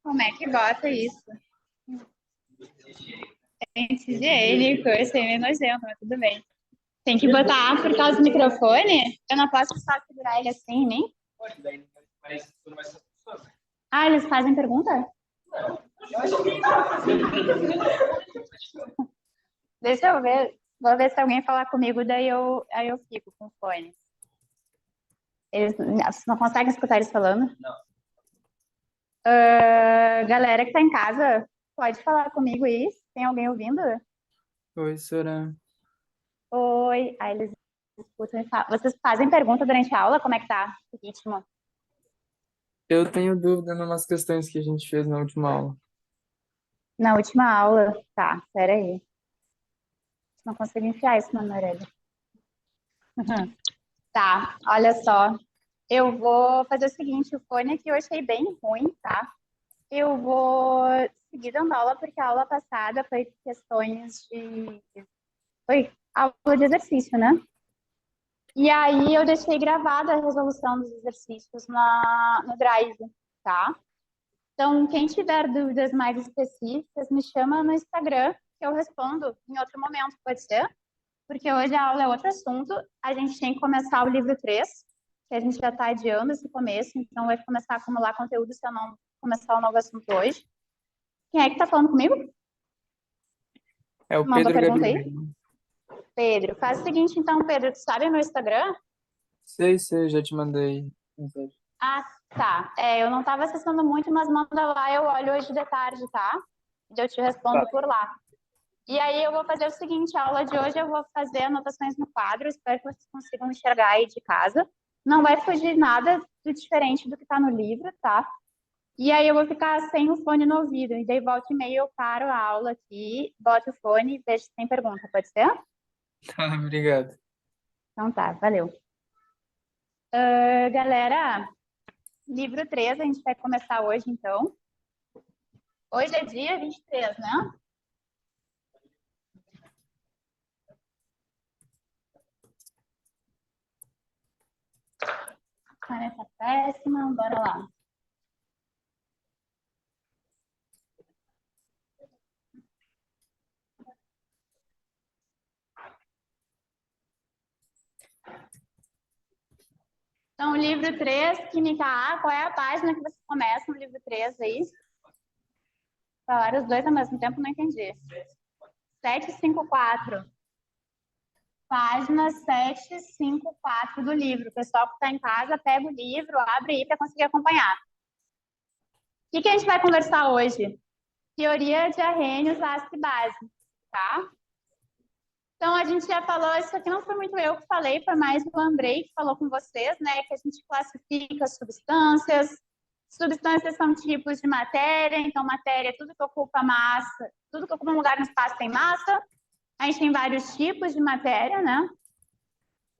Como é que bota isso? É higiênico, eu achei meio nojento, mas tudo bem. Tem que botar por causa do microfone? Eu não posso só segurar ele assim, nem? Ah, eles fazem pergunta? Deixa eu ver. Vou ver se alguém falar comigo, aí eu fico com fone. Eles não conseguem escutar eles falando? Galera que tá em casa, pode falar comigo aí? Tem alguém ouvindo? Oi, Sora. Oi. Aí eles escutam e falam. Vocês fazem pergunta durante a aula? Como é que tá o ritmo? Eu tenho dúvida em umas questões que a gente fez na última aula. Na última aula. Tá, peraí. Não consigo enfiar isso na minha orelha. Tá, olha só. Eu vou fazer o seguinte, o fone aqui eu achei bem ruim, tá? Eu vou seguir dando aula, porque a aula passada foi questões de... Foi aula de exercício, né? E aí eu deixei gravada a resolução dos exercícios no Drive, tá? Então, quem tiver dúvidas mais específicas, me chama no Instagram, que eu respondo em outro momento, pode ser? Porque hoje a aula é outro assunto. A gente tem que começar o livro 3, que a gente já está adiando esse começo, então vai começar a acumular conteúdo se eu não começar o novo assunto hoje. Quem é que está falando comigo? É o Mandou Pedro pergunta aí? Gabriel. Pedro. Faz o seguinte, então, Pedro, tu sabe meu Instagram? Sei, já te mandei mensagem. Ah, tá. Eu não estava acessando muito, mas manda lá, eu olho hoje de tarde, tá? E eu te Tá. respondo por lá. E aí eu vou fazer o seguinte, a aula de hoje eu vou fazer anotações no quadro, espero que vocês consigam enxergar aí de casa. Não vai fugir nada do diferente do que está no livro, tá? E aí eu vou ficar sem o fone no ouvido, e daí volta e meia eu paro a aula aqui, boto o fone e vejo se tem pergunta, pode ser? Tá, obrigado. Então tá, valeu. Galera, livro 3 a gente vai começar hoje então. Hoje é dia 23, né? Caneta péssima, bora lá. Então, livro 3, Química A, qual é a página que você começa no livro 3 aí? Falaram os dois ao mesmo tempo, não entendi. 754. Página 754 do livro. O pessoal que está em casa, pega o livro, abre aí para conseguir acompanhar. O que a gente vai conversar hoje? Teoria de arrênios, ácido e base, tá? Então, a gente já falou, isso aqui não foi muito eu que falei, foi mais o Andrei que falou com vocês, né? Que a gente classifica as substâncias. Substâncias são tipos de matéria, então matéria é tudo que ocupa massa, tudo que ocupa um lugar no espaço tem massa. A gente tem vários tipos de matéria, né?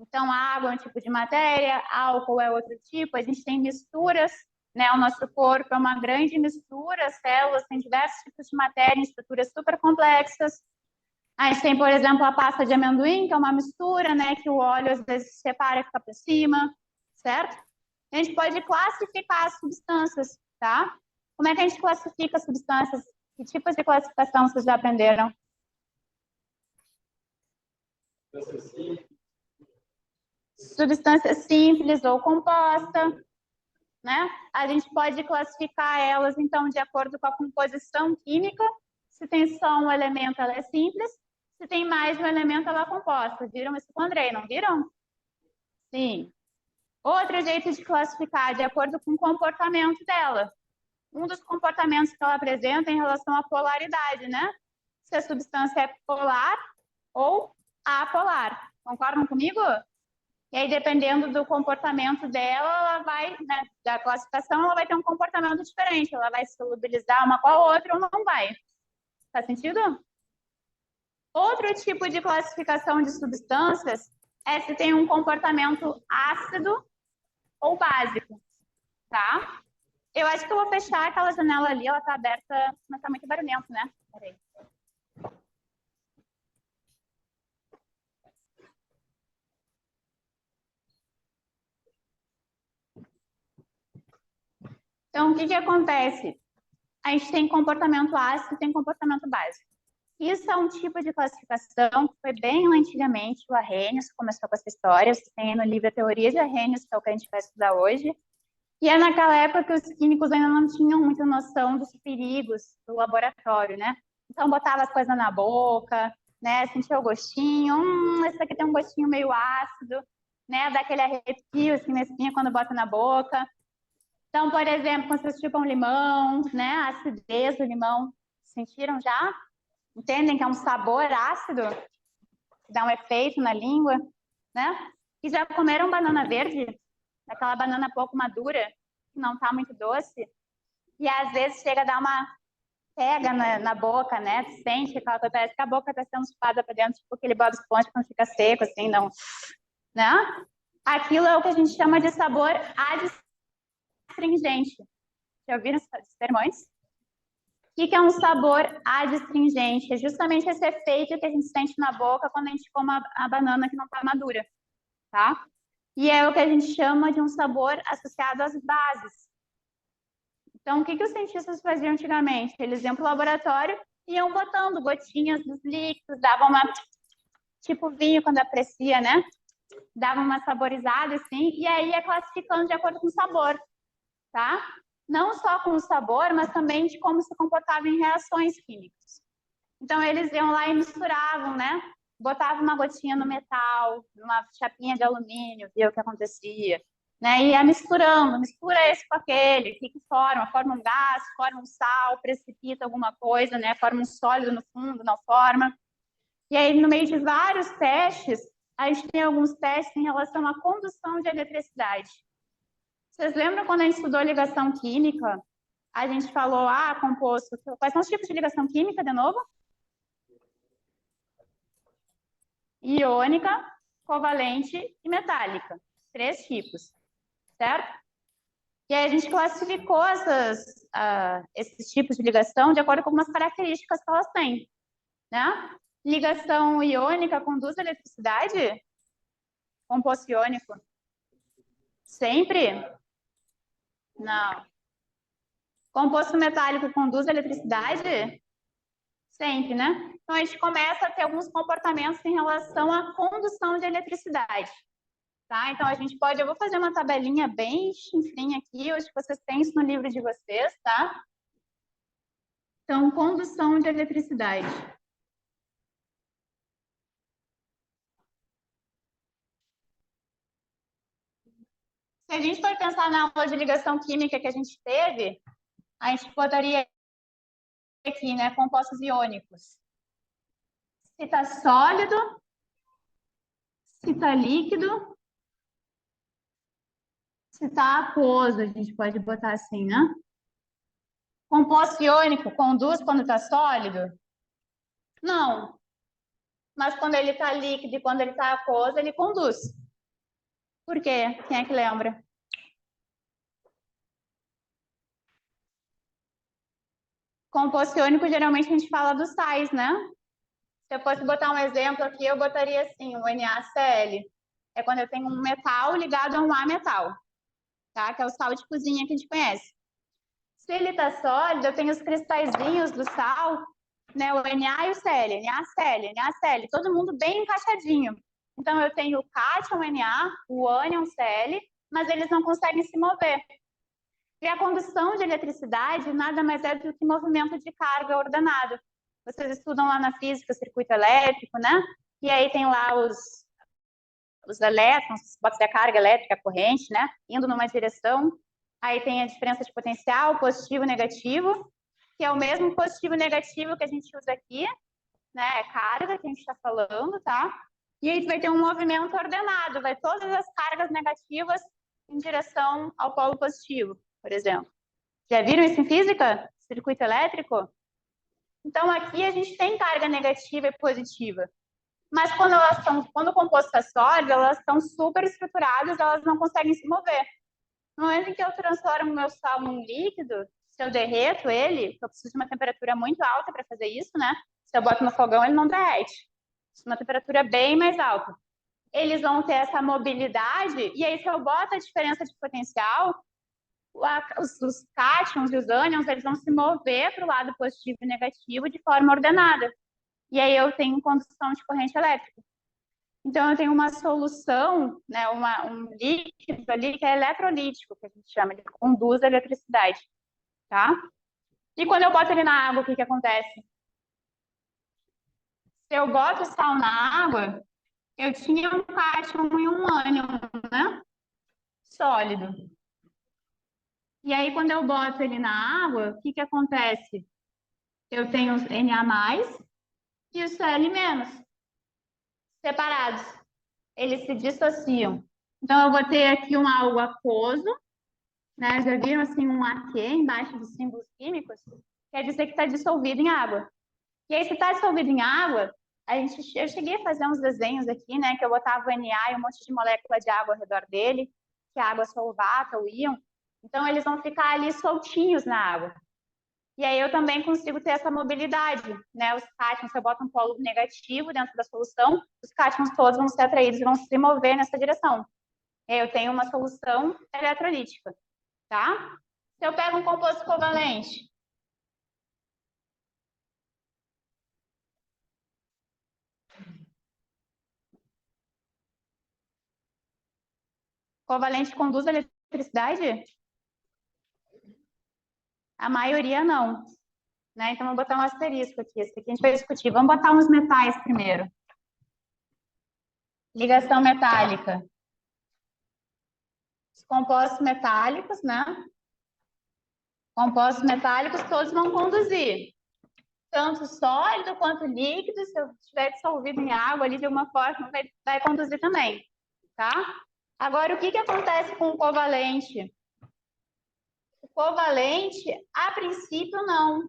Então, água é um tipo de matéria, álcool é outro tipo, a gente tem misturas, né? O nosso corpo é uma grande mistura, as células têm diversos tipos de matéria em estruturas super complexas. A gente tem, por exemplo, a pasta de amendoim, que é uma mistura, né? Que o óleo às vezes se separa e fica por cima, certo? A gente pode classificar as substâncias, tá? Como é que a gente classifica as substâncias? Que tipos de classificação vocês já aprenderam? Substância simples ou composta, né? A gente pode classificar elas, então, de acordo com a composição química. Se tem só um elemento, ela é simples. Se tem mais de um elemento, ela é composta. Viram isso com o Andrei, não viram? Sim. Outro jeito de classificar, de acordo com o comportamento dela. Um dos comportamentos que ela apresenta em relação à polaridade, né? Se a substância é polar ou apolar. Concordam comigo? E aí, dependendo do comportamento dela, ela vai, né, da classificação, ela vai ter um comportamento diferente. Ela vai se solubilizar uma com a outra ou não vai. Faz sentido? Outro tipo de classificação de substâncias é se tem um comportamento ácido ou básico, tá? Eu acho que eu vou fechar aquela janela ali, ela tá aberta, mas tá muito barulhento, né? Peraí. Então, o que acontece? a gente tem comportamento ácido e tem comportamento básico. Isso é um tipo de classificação que foi bem antigamente, o Arrhenius começou com essa história, você tem no livro a Teoria de Arrhenius, que é o que a gente vai estudar hoje, e é naquela época que os químicos ainda não tinham muita noção dos perigos do laboratório, né? Então botava as coisas na boca, né? Sentia o gostinho, esse aqui tem um gostinho meio ácido, né? Dá aquele arrepio assim na espinha quando bota na boca. Então, por exemplo, quando vocês chupam limão, né? A acidez do limão, sentiram já? Entendem que é um sabor ácido? Que dá um efeito na língua, né? E já comeram banana verde? Aquela banana pouco madura, que não tá muito doce? E às vezes chega a dar uma pega na boca, né? Tu sente aquela coisa, parece que a boca tá sendo chupada para dentro, tipo aquele Bob Esponja quando fica seco, assim, não... Né? Aquilo é o que a gente chama de sabor adstringente. Já ouviram esses termos? O que é um sabor adstringente? É justamente esse efeito que a gente sente na boca quando a gente come a banana que não está madura, tá? E é o que a gente chama de um sabor associado às bases. Então, o que os cientistas faziam antigamente? Eles iam para o laboratório e iam botando gotinhas dos líquidos, davam uma... Tipo vinho, quando aprecia, né? Dava uma saborizada, assim, e aí ia classificando de acordo com o sabor, tá? Não só com o sabor, mas também de como se comportava em reações químicas. Então, eles iam lá e misturavam, né? Botavam uma gotinha no metal, numa chapinha de alumínio, via o que acontecia. Né? E ia misturando, mistura esse com aquele, o que forma? Forma um gás, forma um sal, precipita alguma coisa, né? Forma um sólido no fundo, não forma. E aí, no meio de vários testes, a gente tem alguns testes em relação à condução de eletricidade. Vocês lembram quando a gente estudou ligação química? A gente falou, composto. Quais são os tipos de ligação química, de novo? Iônica, covalente e metálica. 3 tipos, certo? E aí a gente classificou esses tipos de ligação de acordo com algumas características que elas têm, né? Ligação iônica conduz eletricidade? Composto iônico? Sempre? Não. Composto metálico conduz eletricidade? Sempre, né? Então, a gente começa a ter alguns comportamentos em relação à condução de eletricidade. Tá? Então, eu vou fazer uma tabelinha bem chinfrinha aqui, hoje vocês têm isso no livro de vocês, tá? Então, condução de eletricidade. Se a gente for pensar na aula de ligação química que a gente teve, a gente botaria aqui, né, compostos iônicos. Se está sólido, se está líquido, se está aquoso, a gente pode botar assim, né? Composto iônico conduz quando está sólido? Não. Mas quando ele está líquido e quando ele está aquoso, ele conduz. Por quê? Quem é que lembra? Composto iônico, geralmente a gente fala dos sais, né? Se eu fosse botar um exemplo aqui, eu botaria assim, o NaCl. É quando eu tenho um metal ligado a um ametal, tá? Que é o sal de cozinha que a gente conhece. Se ele está sólido, eu tenho os cristalzinhos do sal, né? O Na e o Cl, NaCl, NaCl, todo mundo bem encaixadinho. Então, eu tenho o cátion Na, o ânion Cl, mas eles não conseguem se mover. E a condução de eletricidade nada mais é do que movimento de carga ordenado. Vocês estudam lá na física o circuito elétrico, né? E aí tem lá os elétrons, pode ser a carga elétrica, a corrente, né? Indo numa direção. Aí tem a diferença de potencial, positivo e negativo, que é o mesmo positivo e negativo que a gente usa aqui, né? É carga que a gente está falando, tá? E aí vai ter um movimento ordenado, vai todas as cargas negativas em direção ao polo positivo, por exemplo. Já viram isso em física? Circuito elétrico? Então, aqui a gente tem carga negativa e positiva. Mas quando quando o composto está sólido, elas estão super estruturadas, elas não conseguem se mover. No momento em que eu transformo o meu sal num líquido, se eu derreto ele, eu preciso de uma temperatura muito alta para fazer isso, né? Se eu boto no fogão, ele não derrete. Precisa de uma temperatura bem mais alta. Eles vão ter essa mobilidade, e aí se eu boto a diferença de potencial, os cátions e os ânions, eles vão se mover para o lado positivo e negativo de forma ordenada. E aí eu tenho condução de corrente elétrica. Então, eu tenho uma solução, né, um líquido ali que é eletrolítico, que a gente chama, ele conduz a eletricidade, tá? E quando eu boto ele na água, o que que acontece? Se eu boto sal na água, eu tinha um cátion e um ânion, né? Sólido. E aí, quando eu boto ele na água, o que que acontece? Eu tenho os Na+, e o Cl-, separados. Eles se dissociam. Então, eu vou ter aqui um algo aquoso, né? Já viram assim um AQ embaixo dos símbolos químicos? Quer dizer que está dissolvido em água. E aí, se está dissolvido em água, eu cheguei a fazer uns desenhos aqui, né? Que eu botava o Na e um monte de molécula de água ao redor dele, que é água solvata, o íon. Então, eles vão ficar ali soltinhos na água. E aí eu também consigo ter essa mobilidade, né? Os cátions, se eu boto um polo negativo dentro da solução, os cátions todos vão ser atraídos e vão se mover nessa direção. E aí eu tenho uma solução eletrolítica, tá? Se eu pego um composto covalente, covalente conduz a eletricidade? A maioria não, né? Então, vou botar um asterisco aqui. Esse aqui a gente vai discutir. Vamos botar uns metais primeiro. Ligação metálica. Os compostos metálicos, né? Compostos metálicos todos vão conduzir. Tanto sólido quanto líquido, se eu estiver dissolvido em água ali de alguma forma, vai conduzir também, tá? Agora, o que que acontece com o covalente? O covalente, a princípio, não,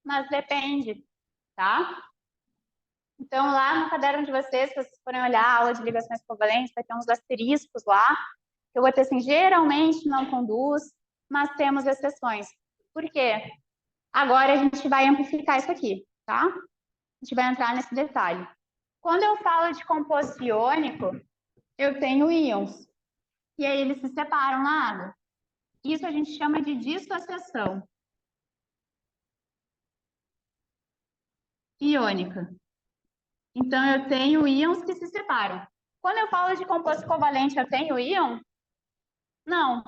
mas depende, tá? Então, lá no caderno de vocês, se vocês forem olhar a aula de ligações covalentes, vai ter uns asteriscos lá, que eu vou ter assim, geralmente não conduz, mas temos exceções. Por quê? Agora a gente vai amplificar isso aqui, tá? A gente vai entrar nesse detalhe. Quando eu falo de composto iônico, eu tenho íons. E aí eles se separam na água. Isso a gente chama de dissociação iônica. Então, eu tenho íons que se separam. Quando eu falo de composto covalente, eu tenho íon? Não.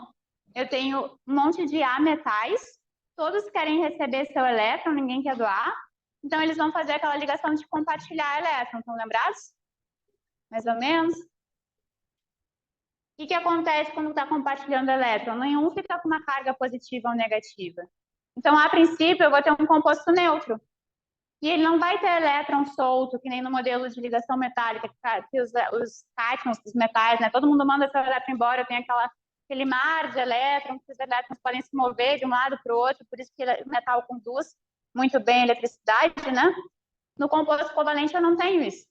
Eu tenho um monte de ametais, todos querem receber seu elétron, ninguém quer doar. Então, eles vão fazer aquela ligação de compartilhar elétron, estão lembrados? Mais ou menos? O que acontece quando está compartilhando elétron? Nenhum fica com uma carga positiva ou negativa. Então, a princípio, eu vou ter um composto neutro. E ele não vai ter elétron solto, que nem no modelo de ligação metálica, que os cátions, os metais, né? Todo mundo manda seu elétron embora, tem aquele mar de elétrons, que os elétrons podem se mover de um lado para o outro, por isso que o metal conduz muito bem a eletricidade, né? No composto covalente eu não tenho isso.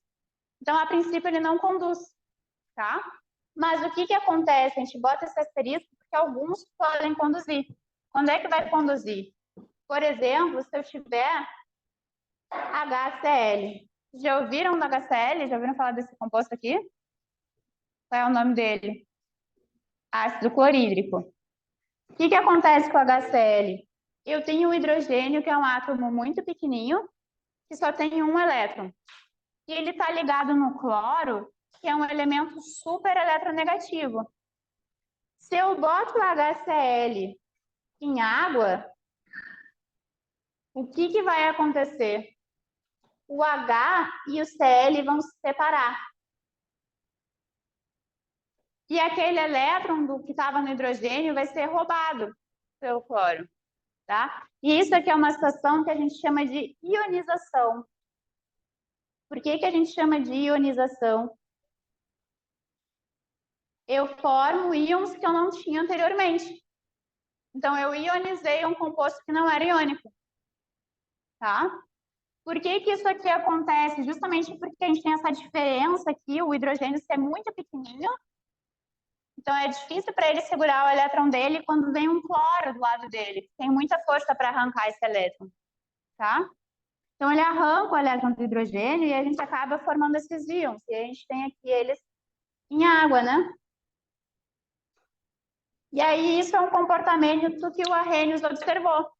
Então, a princípio, ele não conduz, tá? Mas o que que acontece? A gente bota esse asterisco porque alguns podem conduzir. Quando é que vai conduzir? Por exemplo, se eu tiver HCl. Já ouviram do HCl? Já ouviram falar desse composto aqui? Qual é o nome dele? Ácido clorídrico. O que que acontece com o HCl? Eu tenho um hidrogênio, que é um átomo muito pequenininho, que só tem um elétron. E ele está ligado no cloro, que é um elemento super eletronegativo. Se eu boto o HCl em água, o que que vai acontecer? O H e o Cl vão se separar. E aquele elétron que estava no hidrogênio vai ser roubado pelo cloro, tá? E isso aqui é uma situação que a gente chama de ionização. Por que que a gente chama de ionização? Eu formo íons que eu não tinha anteriormente. Então, eu ionizei um composto que não era iônico, tá? Por que que isso aqui acontece? Justamente porque a gente tem essa diferença aqui, o hidrogênio ser muito pequenininho. Então, é difícil para ele segurar o elétron dele quando vem um cloro do lado dele. Tem muita força para arrancar esse elétron, tá? Então, ele arranca o elétron do hidrogênio e a gente acaba formando esses íons. E a gente tem aqui eles em água, né? E aí, isso é um comportamento que o Arrhenius observou.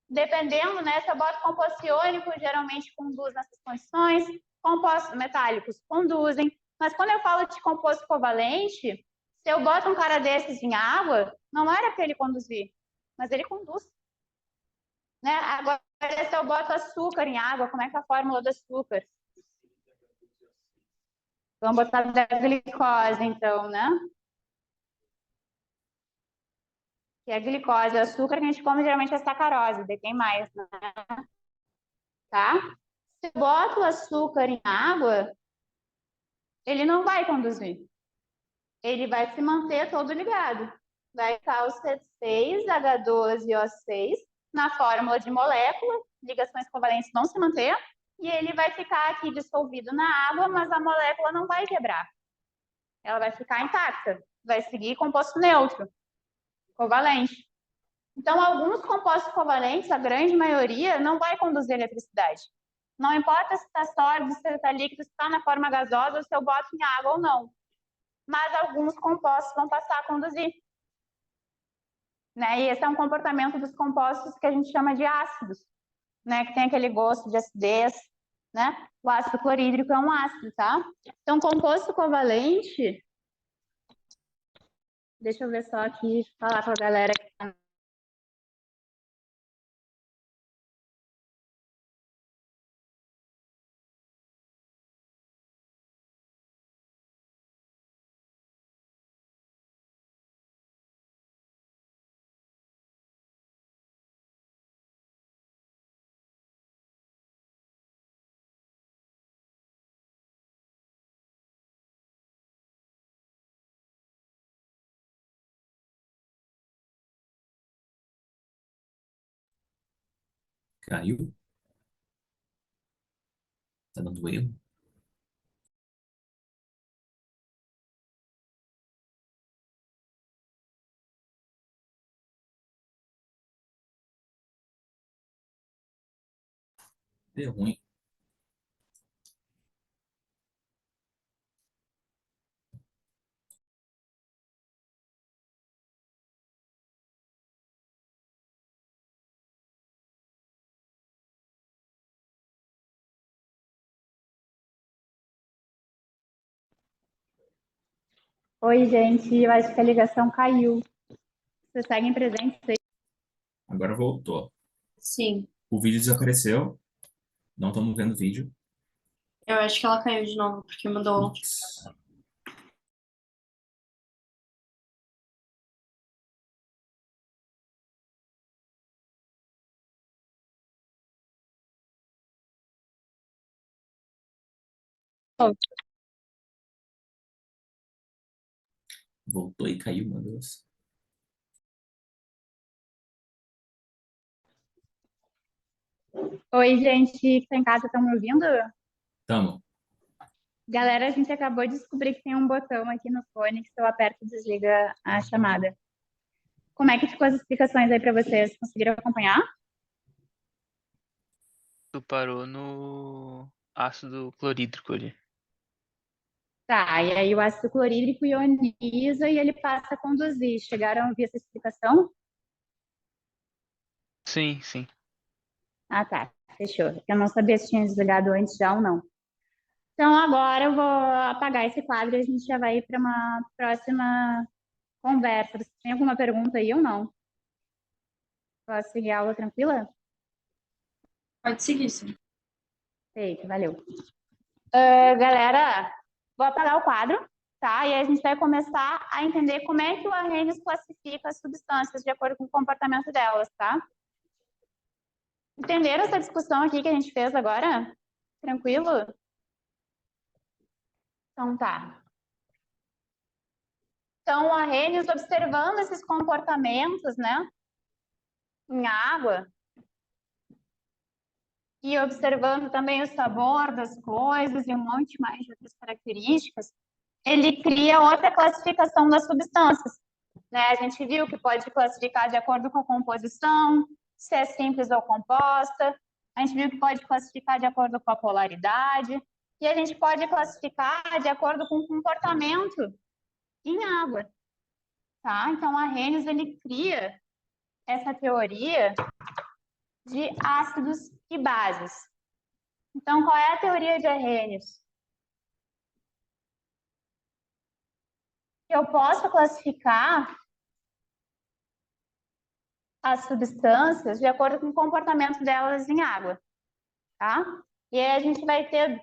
Dependendo, né, se eu boto composto iônico, geralmente conduz nessas condições, compostos metálicos conduzem, mas quando eu falo de composto covalente, se eu boto um cara desses em água, não era para ele conduzir, mas ele conduz. Né? Agora, se eu boto açúcar em água, como é que é a fórmula do açúcar? Vamos botar da glicose, então, né? Que é a glicose, o açúcar que a gente come geralmente é sacarose, de quem mais, né? Tá? Se eu boto o açúcar em água, ele não vai conduzir. Ele vai se manter todo ligado. Vai ficar o C6H12O6 na fórmula de molécula, ligações covalentes vão se manter, e ele vai ficar aqui dissolvido na água, mas a molécula não vai quebrar. Ela vai ficar intacta, vai seguir composto neutro, covalente. Então, alguns compostos covalentes, a grande maioria, não vai conduzir eletricidade. Não importa se está sólido, se está líquido, se está na forma gasosa, ou se eu boto em água ou não. Mas alguns compostos vão passar a conduzir. Né? E esse é um comportamento dos compostos que a gente chama de ácidos, né? Que tem aquele gosto de acidez, né? O ácido clorídrico é um ácido, tá? Então, composto covalente, deixa eu ver só aqui, falar para a galera que tá. Caiu? Tá dando erro? Deu ruim. Oi, gente, eu acho que a ligação caiu. Vocês seguem presentes aí? Agora voltou. Sim, O vídeo desapareceu. Não estamos vendo o vídeo. eu acho que ela caiu de novo, porque mudou. Putz. Voltou e caiu, meu Deus. Oi, gente que está em casa, estão me ouvindo? Tamo. Galera, a gente acabou de descobrir que tem um botão aqui no fone que se eu aperto desliga a chamada. Como é que ficou as explicações aí para vocês? Conseguiram acompanhar? Tu parou no ácido clorídrico ali. Tá, e aí o ácido clorídrico ioniza e ele passa a conduzir. Chegaram a ouvir essa explicação? Sim, sim. Ah, tá, fechou. Eu não sabia se tinha desligado antes já ou não. Então agora eu vou apagar esse quadro e a gente já vai para uma próxima conversa. Você tem alguma pergunta aí ou não? Posso seguir a aula tranquila? Pode seguir, sim. Feito, valeu. Galera, vou apagar o quadro, tá? E aí a gente vai começar a entender como é que o Arrhenius classifica as substâncias de acordo com o comportamento delas, tá? Entenderam essa discussão aqui que a gente fez agora? Tranquilo? Então tá. Então, o Arrhenius observando esses comportamentos, né? Em água, e observando também o sabor das coisas e um monte mais de outras características, ele cria outra classificação das substâncias. Né? A gente viu que pode classificar de acordo com a composição, se é simples ou composta. A gente viu que pode classificar de acordo com a polaridade. E a gente pode classificar de acordo com o comportamento em água. tá? Então, Arrhenius, ele cria essa teoria de ácidos e bases. Então, qual é a teoria de Arrhenius? Eu posso classificar as substâncias de acordo com o comportamento delas em água, tá? E aí a gente vai ter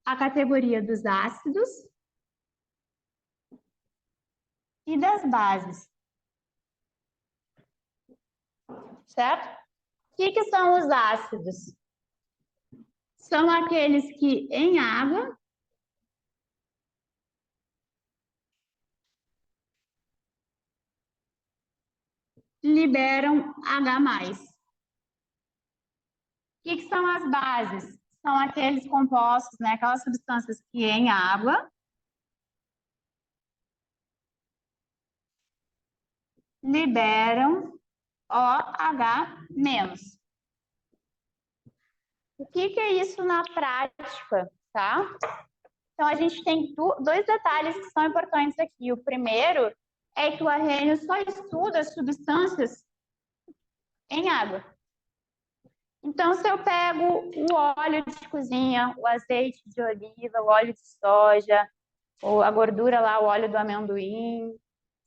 a categoria dos ácidos e das bases, certo? O que são os ácidos? São aqueles que em água liberam H+. O que são as bases? São aqueles compostos, né, aquelas substâncias que em água liberam OH-. O que é isso na prática, tá? Então, a gente tem dois detalhes que são importantes aqui. O primeiro é que o Arrhenius só estuda as substâncias em água. Então, se eu pego o óleo de cozinha, o azeite de oliva, o óleo de soja, ou a gordura lá, o óleo do amendoim,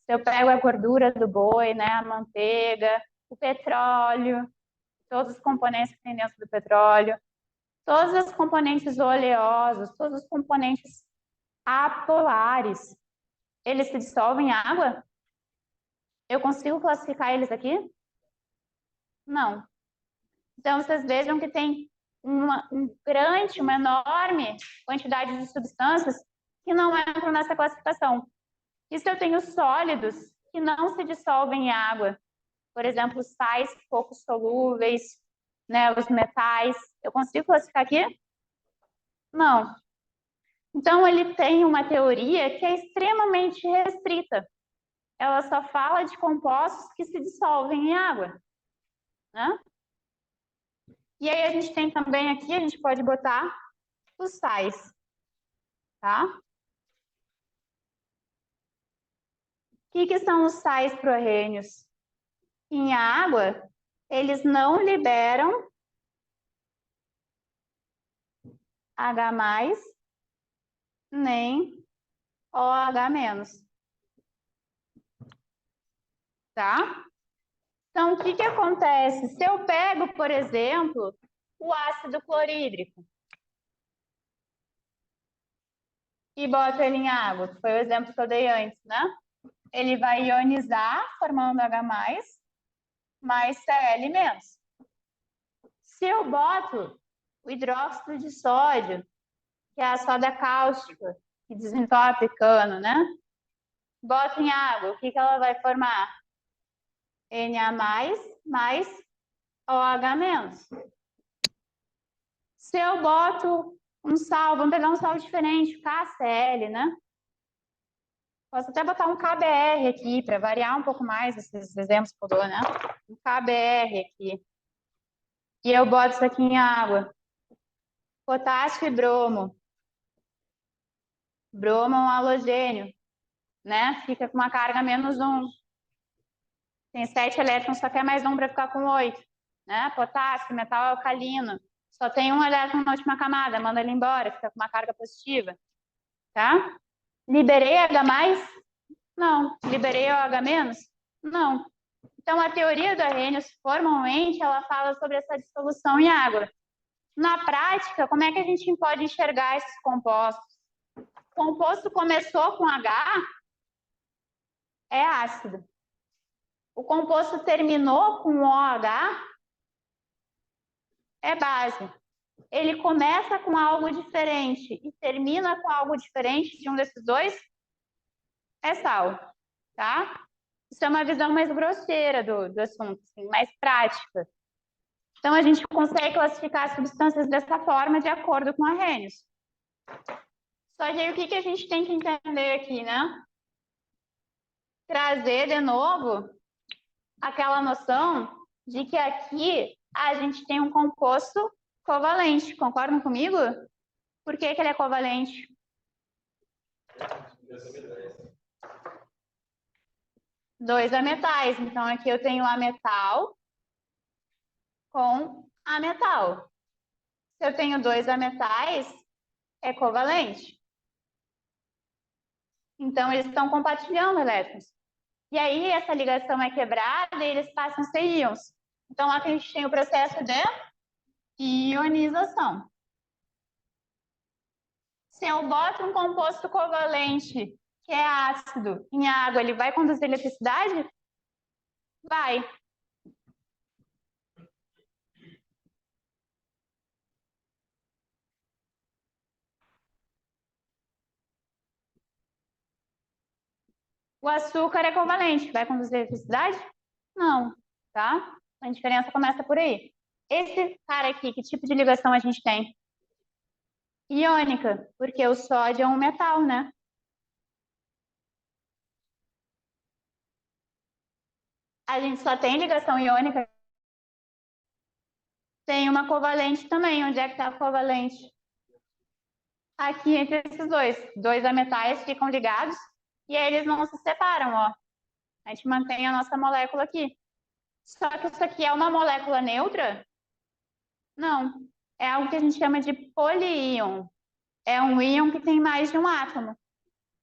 se eu pego a gordura do boi, né, a manteiga, o petróleo, todos os componentes que tem dentro do petróleo, todos os componentes oleosos, todos os componentes apolares, eles se dissolvem em água? Eu consigo classificar eles aqui? Não. Então, vocês vejam que tem uma enorme quantidade de substâncias que não entram nessa classificação. E se eu tenho sólidos que não se dissolvem em água, por exemplo, sais pouco solúveis, né, os metais, eu consigo classificar aqui? Não. Então, ele tem uma teoria que é extremamente restrita. Ela só fala de compostos que se dissolvem em água, né? E aí a gente tem também aqui, a gente pode botar os sais, tá? O que são os sais para o Arrhenius? Em água, eles não liberam H+, nem OH-. Tá? Então, o que acontece? Se eu pego, por exemplo, o ácido clorídrico e boto ele em água, que foi o exemplo que eu dei antes, né? Ele vai ionizar, formando H+, mais Cl-. Se eu boto o hidróxido de sódio, que é a soda cáustica, que desentope cano, né? Boto em água, o que ela vai formar? Na+, mais OH-. Se eu boto um sal, vamos pegar um sal diferente, KCl, né? Posso até botar um KBr aqui, para variar um pouco mais esses exemplos que eu dou, né? Um KBr aqui. E eu boto isso aqui em água. Potássio e bromo. Bromo é um halogênio, né? Fica com uma carga -1. Tem 7 elétrons, só quer mais um para ficar com 8. Né? Potássio, metal alcalino. Só tem um elétron na última camada, manda ele embora, fica com uma carga positiva. Tá? Liberei H+? Não. Liberei OH-? Não. Então, a teoria do Arrhenius, formalmente, ela fala sobre essa dissolução em água. Na prática, como é que a gente pode enxergar esses compostos? O composto começou com H, é ácido. O composto terminou com OH, é base. Ele começa com algo diferente e termina com algo diferente de um desses dois, é sal, tá? Isso é uma visão mais grosseira do assunto, assim, mais prática. Então, a gente consegue classificar as substâncias dessa forma de acordo com Arrhenius. Só que aí, o que a gente tem que entender aqui, né? Trazer de novo aquela noção de que aqui a gente tem um composto covalente. Concordam comigo? Por que ele é covalente? Dois ametais. Então, aqui eu tenho ametal com ametal. Se eu tenho dois ametais, é covalente. Então, eles estão compartilhando elétrons. E aí, essa ligação é quebrada e eles passam a ser íons. Então, aqui a gente tem o processo de ionização. Se eu boto um composto covalente, que é ácido, em água, ele vai conduzir eletricidade? Vai. O açúcar é covalente, vai conduzir eletricidade? Não, tá? A diferença começa por aí. Esse cara aqui, que tipo de ligação a gente tem? Iônica, porque o sódio é um metal, né? A gente só tem ligação iônica. Tem uma covalente também. Onde é que está a covalente? Aqui entre esses dois. Dois ametais ficam ligados e aí eles não se separam, ó. A gente mantém a nossa molécula aqui. Só que isso aqui é uma molécula neutra? Não. É algo que a gente chama de políon. É um íon que tem mais de um átomo,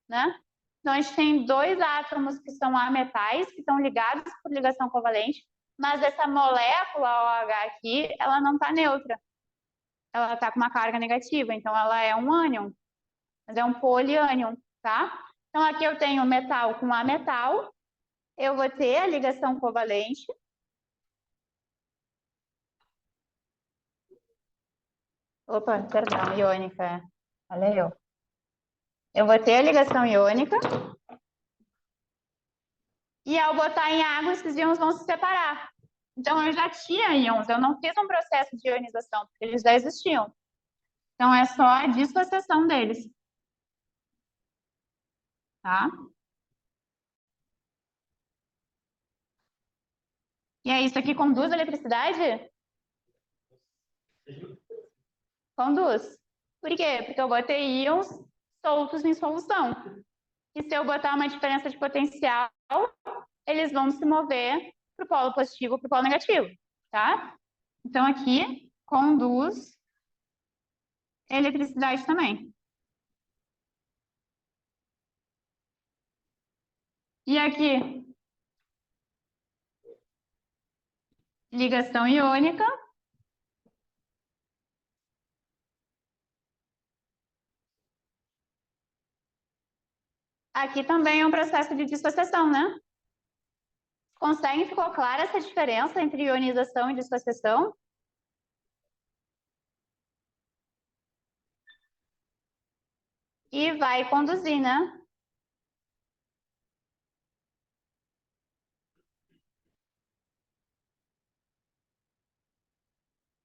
né? Então, a gente tem dois átomos que são ametais, que estão ligados por ligação covalente, mas essa molécula OH aqui, ela não está neutra. Ela está com uma carga negativa, então ela é um ânion, mas é um poliânion, tá? Então, aqui eu tenho metal com ametal, eu vou ter a ligação covalente. Opa, perdão, iônica. Olha eu. Eu vou ter a ligação iônica. E ao botar em água, esses íons vão se separar. Então, eu já tinha íons, eu não fiz um processo de ionização, porque eles já existiam. Então, é só a dissociação deles. Tá? E é isso aqui conduz a eletricidade? Conduz. Por quê? Porque eu botei íons soltos em solução. E se eu botar uma diferença de potencial, eles vão se mover para o polo positivo ou para o polo negativo, tá? Então, aqui, conduz eletricidade também. E aqui, ligação iônica. Aqui também é um processo de dissociação, né? Conseguem? Ficou clara essa diferença entre ionização e dissociação? E vai conduzir, né?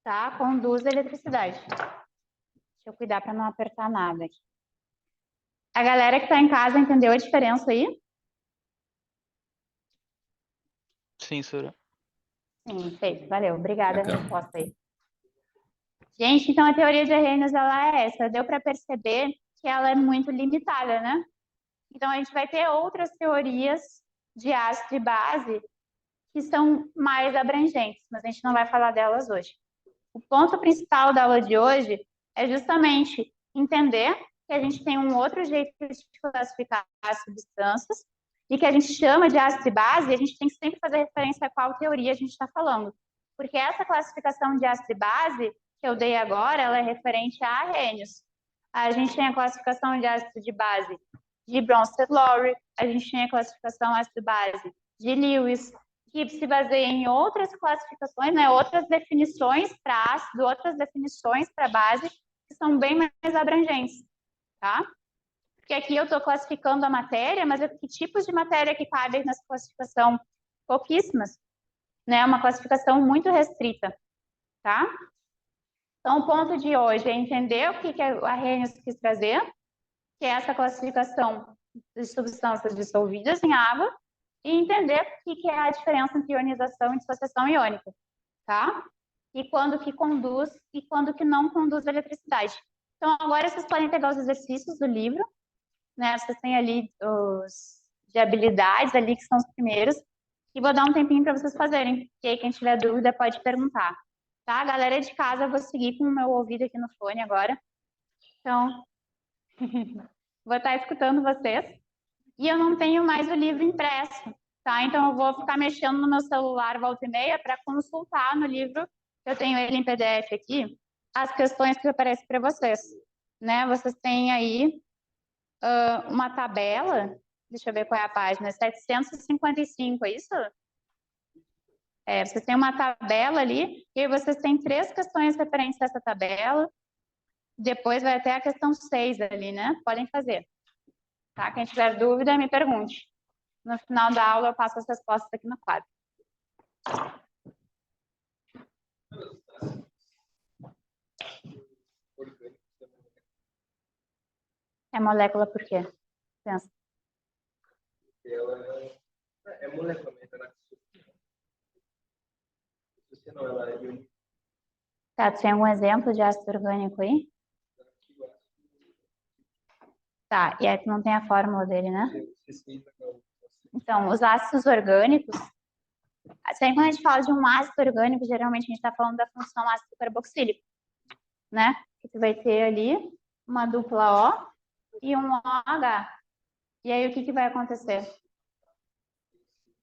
Tá? Conduz a eletricidade. Deixa eu cuidar para não apertar nada aqui. A galera que está em casa entendeu a diferença aí? Sim, Sora. Sim, feito. Valeu. Obrigada a Legal. resposta aí. Gente, então a teoria de Arrhenius, ela é essa. Deu para perceber que ela é muito limitada, né? Então, a gente vai ter outras teorias de ácido e base que são mais abrangentes, mas a gente não vai falar delas hoje. O ponto principal da aula de hoje é justamente entender que a gente tem um outro jeito de classificar as substâncias e que a gente chama de ácido e base, e a gente tem que sempre fazer referência a qual teoria a gente está falando. Porque essa classificação de ácido e base que eu dei agora, ela é referente a Arrhenius. A gente tem a classificação de ácido de base de Bronsted-Lowry, a gente tem a classificação ácido-base de Lewis, que se baseia em outras classificações, né, outras definições para ácido, outras definições para base, que são bem mais abrangentes, tá? Porque aqui eu estou classificando a matéria, mas que tipos de matéria que cabem nessa classificação? Pouquíssimas, né? Uma classificação muito restrita, tá? Então, o ponto de hoje é entender o que a Arrhenius quis trazer, que é essa classificação de substâncias dissolvidas em água, e entender o que é a diferença entre ionização e dissociação iônica, tá? E quando que conduz e quando que não conduz a eletricidade. Então, agora vocês podem pegar os exercícios do livro, né? Vocês têm ali os de habilidades ali, que são os primeiros, e vou dar um tempinho para vocês fazerem. E aí, quem tiver dúvida pode perguntar. Tá? Galera de casa, eu vou seguir com o meu ouvido aqui no fone agora. Então, vou estar escutando vocês. E eu não tenho mais o livro impresso, tá? Então, eu vou ficar mexendo no meu celular volta e meia para consultar no livro, eu tenho ele em PDF aqui, as questões que aparecem para vocês, né? Vocês têm aí uma tabela, deixa eu ver qual é a página, 755, é isso? Vocês têm uma tabela ali, e aí vocês têm 3 questões referentes a essa tabela, depois vai até a questão 6 ali, né? Podem fazer. Tá? Quem tiver dúvida, me pergunte. No final da aula, eu passo as respostas aqui no quadro. É molécula por quê? Pensa. Ela é molécula, mas ela não, ela é iônica. Tá, tu tem algum exemplo de ácido orgânico aí? Tá, e aí tu não tem a fórmula dele, né? Então, os ácidos orgânicos, sempre quando a gente fala de um ácido orgânico, geralmente a gente está falando da função ácido carboxílico, né? Que tu vai ter ali uma dupla O e um OH. E aí o que vai acontecer?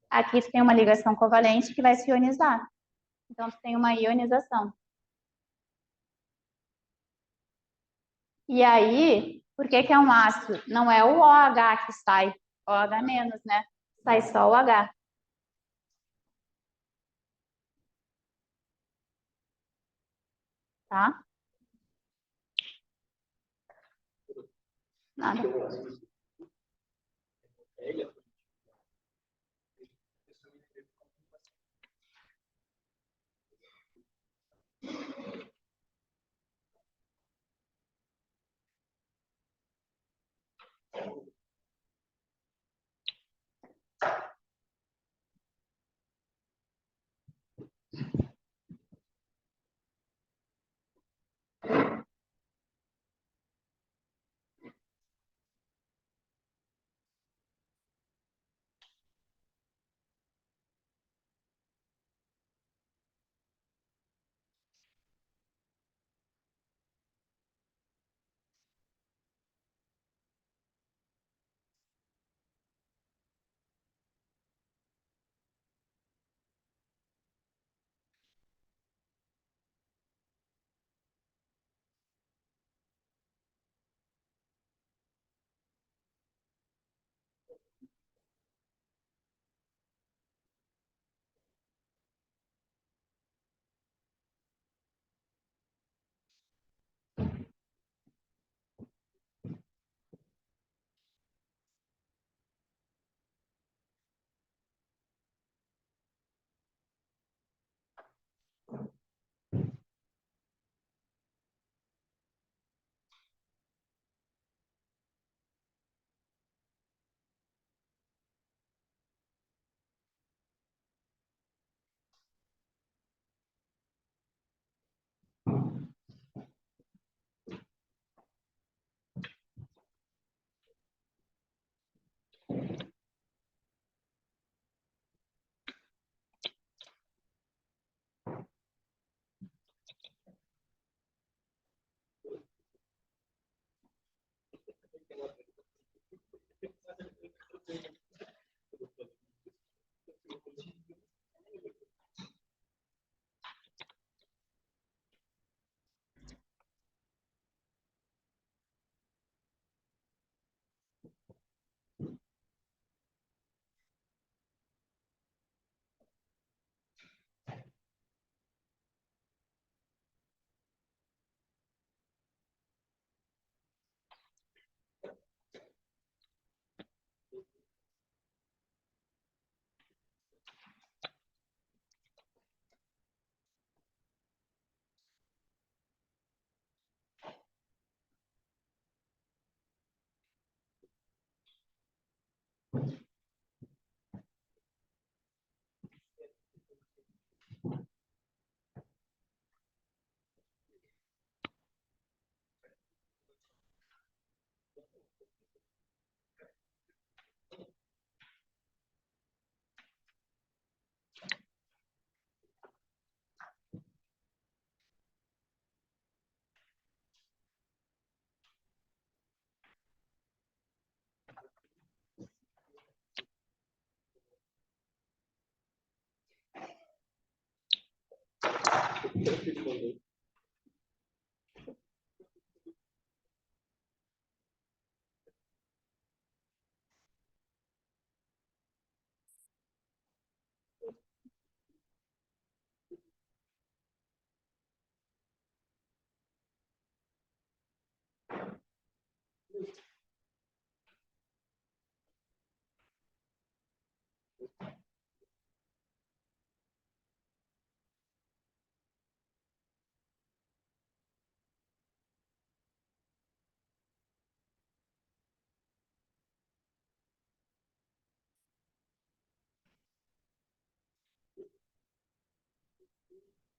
Aqui tu tem uma ligação covalente que vai se ionizar. Então, tu tem uma ionização. E aí, por que é um ácido? Não é o OH que sai, OH menos, né? Sai só o H. Tá? Nada.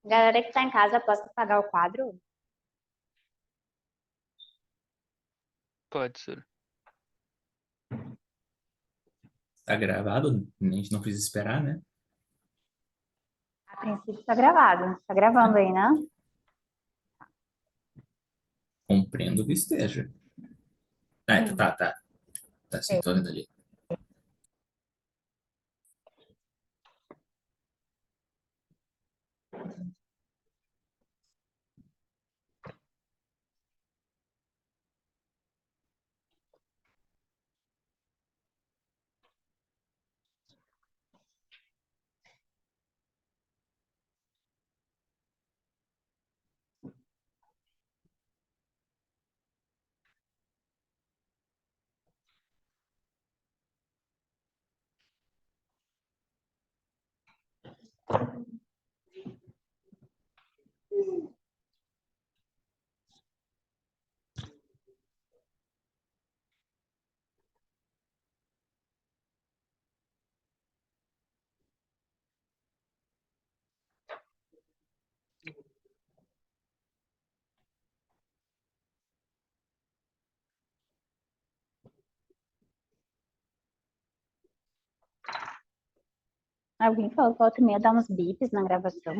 Galera que tá em casa, posso apagar o quadro? Pode ser. Tá gravado? A gente não precisa esperar, né? A princípio tá gravado. Tá gravando aí, né? Compreendo que esteja. Tá. Tá sim, tô olhando ali. Alguém falou que volta e meia dá uns bips na gravação.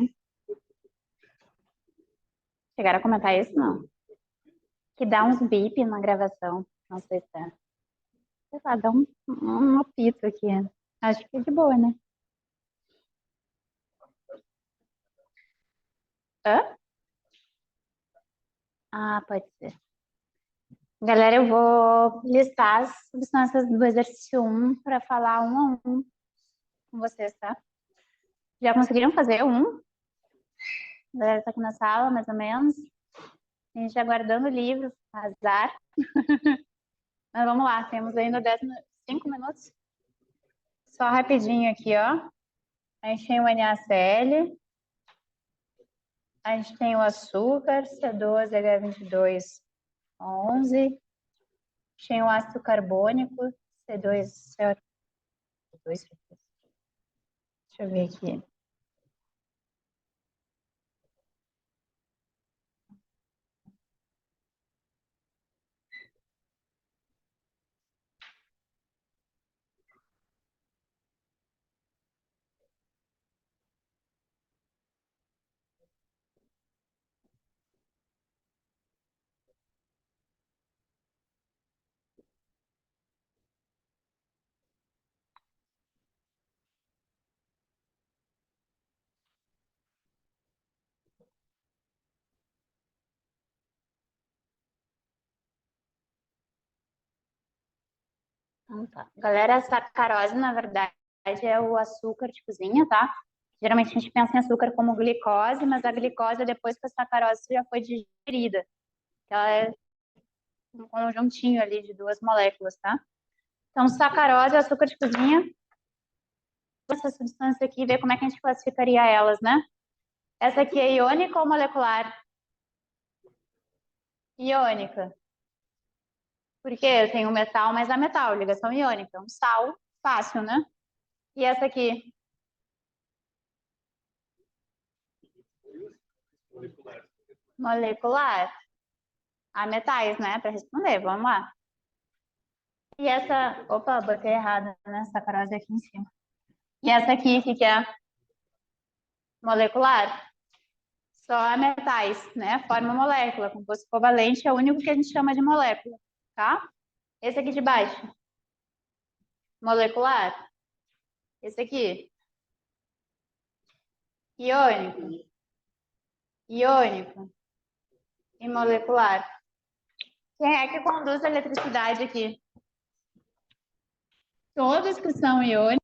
Chegaram a comentar isso? Não. Que dá uns bips na gravação. Não sei se é. Sei lá, dá um apito aqui. Acho que é de boa, né? Hã? Ah, pode ser. Galera, eu vou listar as substâncias do exercício 1 para falar um a um com vocês, tá? Já conseguiram fazer um? A galera tá aqui na sala, mais ou menos. A gente aguardando o livro, azar. Mas vamos lá, temos ainda 5 minutos. Só rapidinho aqui, ó. A gente tem o NaCl, a gente tem o açúcar, C12H22, 11. A gente tem o ácido carbônico, C2, CO2. Deixa eu ver aqui. Então tá. Galera, a sacarose, na verdade, é o açúcar de cozinha, tá? Geralmente a gente pensa em açúcar como glicose, mas a glicose é depois que a sacarose já foi digerida. Ela é um conjuntinho ali de duas moléculas, tá? Então, sacarose é açúcar de cozinha. Essa substância aqui, ver como é que a gente classificaria elas, né? Essa aqui é iônica ou molecular? Iônica. Porque eu tenho metal mais a metal, ligação iônica. Então, sal, fácil, né? E essa aqui? Molecular. A metais, né? Para responder, vamos lá. E essa. Opa, botei errado, né? Sacarose aqui em cima. E essa aqui, o que é? Molecular. Só metais, né? Forma molécula. Composto covalente é o único que a gente chama de molécula, tá? Esse aqui de baixo. Molecular. Esse aqui. Iônico. iônico e molecular. Quem é que conduz a eletricidade aqui? Todos que são iônicos.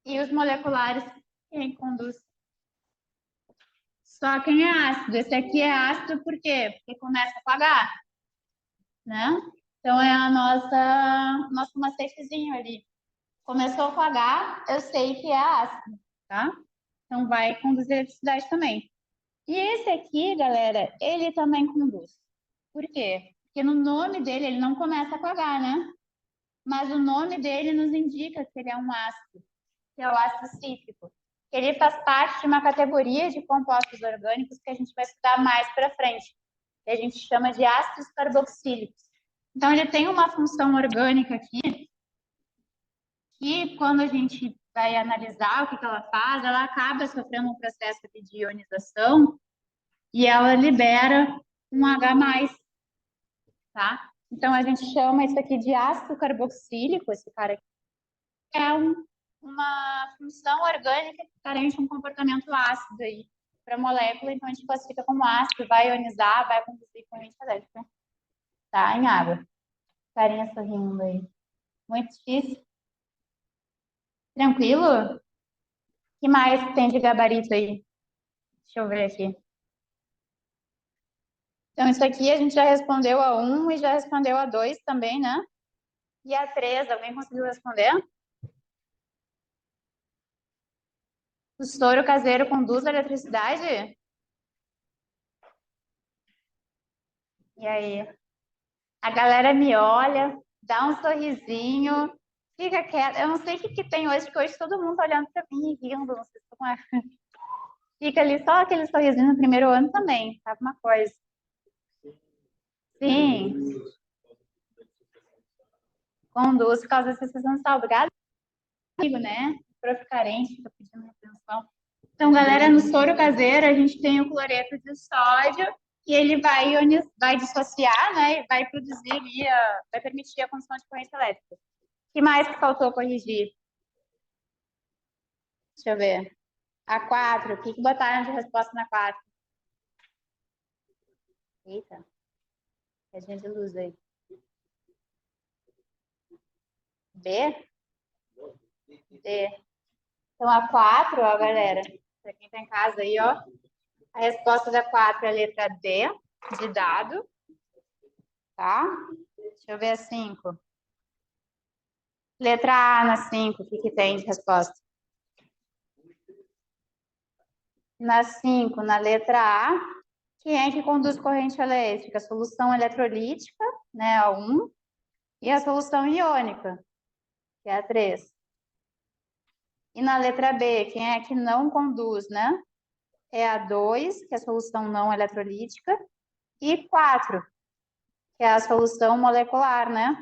E os moleculares, quem conduz? Só quem é ácido. Esse aqui é ácido por quê? Porque começa com H, né? Então é a nosso macetezinho ali. Começou com H, eu sei que é ácido, tá? Então vai conduzir eletricidade também. E esse aqui, galera, ele também conduz. Por quê? Porque no nome dele, ele não começa com H, né? Mas o nome dele nos indica que ele é um ácido, que é o ácido cítrico. Ele faz parte de uma categoria de compostos orgânicos que a gente vai estudar mais para frente, que a gente chama de ácidos carboxílicos. Então, ele tem uma função orgânica aqui, que quando a gente vai analisar o que ela faz, ela acaba sofrendo um processo de ionização e ela libera um H+, tá? Então, a gente chama isso aqui de ácido carboxílico, esse cara aqui, é uma função orgânica que carente de um comportamento ácido aí para a molécula, então a gente classifica como ácido, vai ionizar, vai conduzir corrente elétrica, tá? Em água. Carinha sorrindo aí. Muito difícil. Tranquilo? O que mais tem de gabarito aí? Deixa eu ver aqui. Então, isso aqui a gente já respondeu a 1 e já respondeu a 2 também, né? E a 3, alguém conseguiu responder? O soro caseiro conduz a eletricidade? E aí? A galera me olha, dá um sorrisinho, fica quieta. Eu não sei o que tem hoje, porque hoje todo mundo tá olhando para mim e rindo, não sei como é. Fica ali só aquele sorrisinho no primeiro ano também, sabe uma coisa. Sim. Conduz por causa da sensação de sal. Obrigada, amigo, né? Prof. carente, fica pedindo atenção. Então, galera, no soro caseiro, a gente tem o cloreto de sódio, e ele vai dissociar, né? E vai produzir ali, vai permitir a condução de corrente elétrica. O que mais que faltou corrigir? Deixa eu ver. A 4, o que botaram de resposta na 4? Eita. Redinha de luz aí. B? D. Então, a 4, ó, galera, para quem tá em casa aí, ó, a resposta da 4 é a letra D, de dado, tá? Deixa eu ver a 5. Letra A na 5, o que tem de resposta? Na 5, na letra A, quem é que conduz corrente elétrica? A solução eletrolítica, né, a 1, e a solução iônica, que é a 3. E na letra B, quem é que não conduz, né? É a 2, que é a solução não eletrolítica, e 4, que é a solução molecular, né?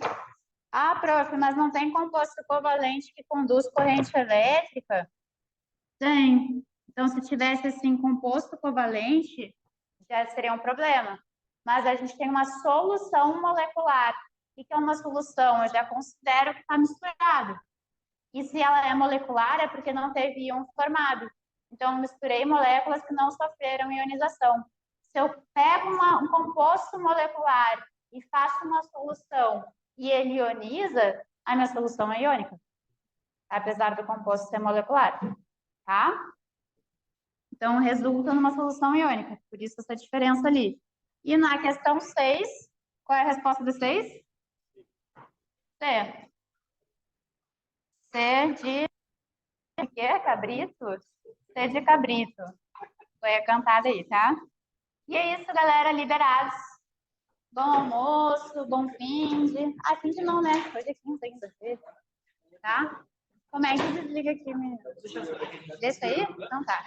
Ah, prof, mas não tem composto covalente que conduz corrente elétrica? Tem. Então, se tivesse, assim, composto covalente, já seria um problema. Mas a gente tem uma solução molecular. O que é uma solução? Eu já considero que está misturado. E se ela é molecular, é porque não teve íon formado. Então, eu misturei moléculas que não sofreram ionização. Se eu pego um composto molecular e faço uma solução e ele ioniza, a minha solução é iônica, apesar do composto ser molecular, tá? Então, resulta numa solução iônica, por isso essa diferença ali. E na questão 6, qual é a resposta do 6? C. C de quê? Cabrito? C de cabrito. Foi a cantada aí, tá? E é isso, galera, liberados. Bom almoço, bom fim de... Ah, fim de não, né? Hoje é quinta ainda, tá? Como é que desliga aqui, menino? Deixa aí? Então tá.